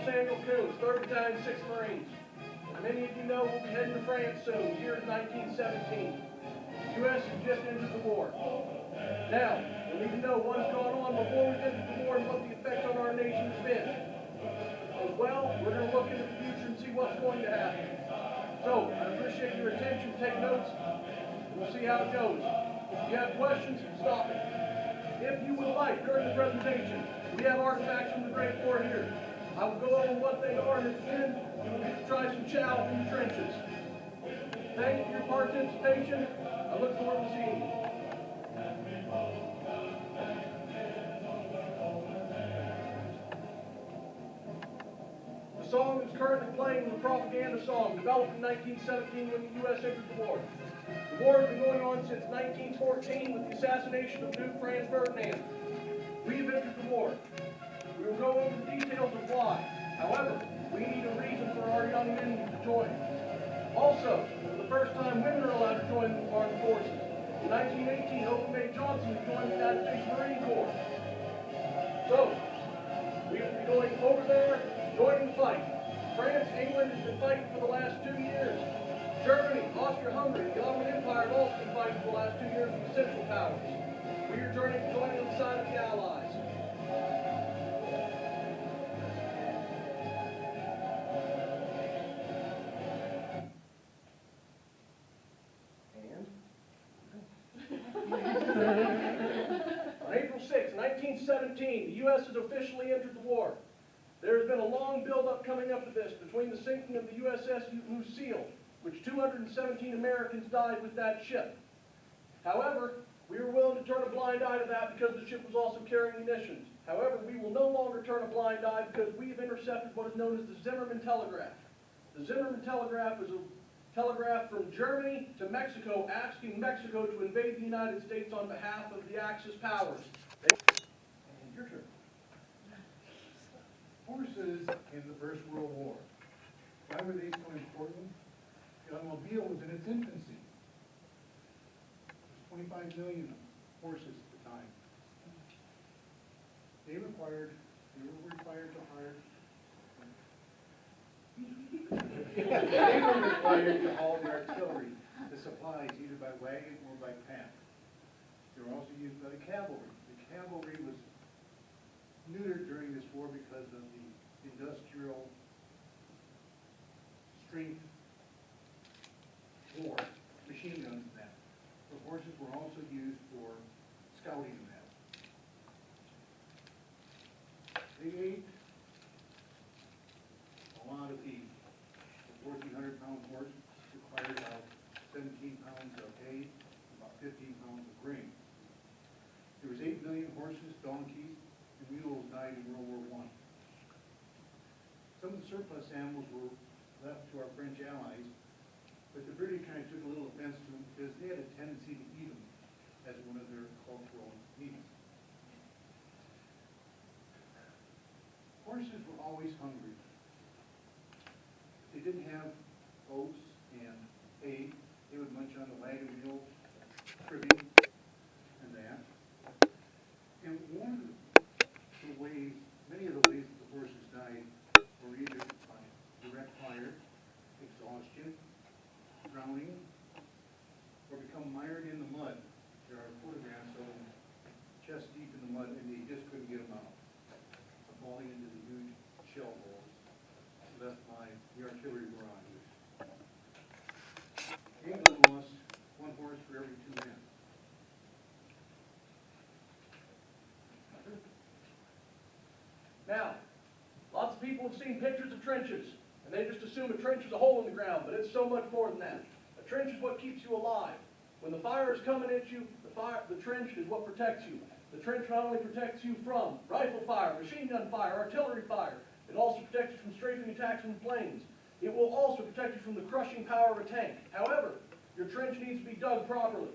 3rd Battalion, 6th Marines. Many of you know we'll be heading to France soon, here in 1917. The U.S. has just entered the war. Now, we need to know what has gone on before we entered the war and what the effect on our nation has been. As well, we're going to look into the future and see what's going to happen. So, I appreciate your attention. Take notes. We'll see how it goes. If you have questions, stop it. If you would like, during the presentation, we have artifacts from the Great War here. I will go over what they are, and at the end, you will get to try some chow in the trenches. Thank you for your participation. I look forward to seeing you. The song that's currently playing is a propaganda song developed in 1917 when the U.S. entered the war. The war has been going on since 1914 with the assassination of Duke Franz Ferdinand. We have entered the war. We will go over the details of why. However, we need a reason for our young men to join. Also, for the first time, women are allowed to join the armed forces. In 1918, Hope May Johnson joined the United States Marine Corps. So, we will be going over there, joining the fight. France, England has been fighting for the last 2 years. Germany, Austria-Hungary, the Ottoman Empire have also been fighting for the last 2 years with the Central Powers. We are joining on the side of the Allies. On April 6, 1917, the U.S. has officially entered the war. There has been a long build-up coming up to this between the sinking of the USS Lucille, which 217 Americans died with that ship. However, we were willing to turn a blind eye to that because the ship was also carrying munitions. However, we will no longer turn a blind eye because we have intercepted what is known as the Zimmermann Telegraph. The Zimmermann Telegraph is a telegraph from Germany to Mexico asking Mexico to invade the United States on behalf of the Axis powers. And your turn. Horses in the First World War. Why were they so important? The automobile was in its infancy. There's 25 million horses at the time. They were required to hire. They were required to haul the artillery, the supplies, either by wagon or by pack. They were also used by the cavalry. The cavalry was neutered during this war because of the industrial strength war, machine guns and that. The horses were also used for scouting and that. They ate a lot of feed. A 1,400-pound horse required about 17 pounds of hay, about 15 pounds of grain. There was 8 million horses, donkeys, and mules died in World War I. Some of the surplus animals were left to our French allies, but the British kind of took a little offense to them because they had a tendency to eat them as one of their cultural needs. Horses were always hungry. They didn't have oats and hay. They would munch on the wagon wheel, cribbing, and that. And one of the ways, many of the ways that the horses died were either by direct fire, exhaustion, drowning, or become mired in the mud. There are photographs of them chest deep in the mud, and they just couldn't get them out, falling into the huge shell holes left by the artillery barrages. England lost one horse for every 2 men. Now, lots of people have seen pictures of trenches, and they just assume a trench is a hole in the ground, but it's so much more than that. A trench is what keeps you alive. When the fire is coming at you, the trench is what protects you. The trench not only protects you from rifle fire, machine gun fire, artillery fire, it also protects you from strafing attacks from planes. It will also protect you from the crushing power of a tank. However, your trench needs to be dug properly.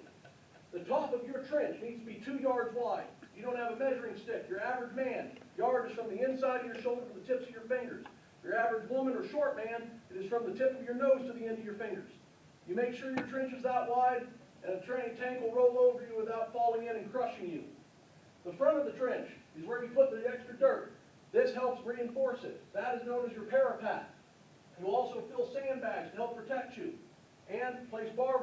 The top of your trench needs to be 2 yards wide. You don't have a measuring stick. Your average man, yard is from the inside of your shoulder to the tips of your fingers. Your average woman or short man, it is from the tip of your nose to the end of your fingers. You make sure your trench is that wide, and a tank will roll over you without falling in and crushing you. The front of the trench is where you put the extra dirt. This helps reinforce it. That is known as your parapet. You also fill sandbags to help protect you, and place barbed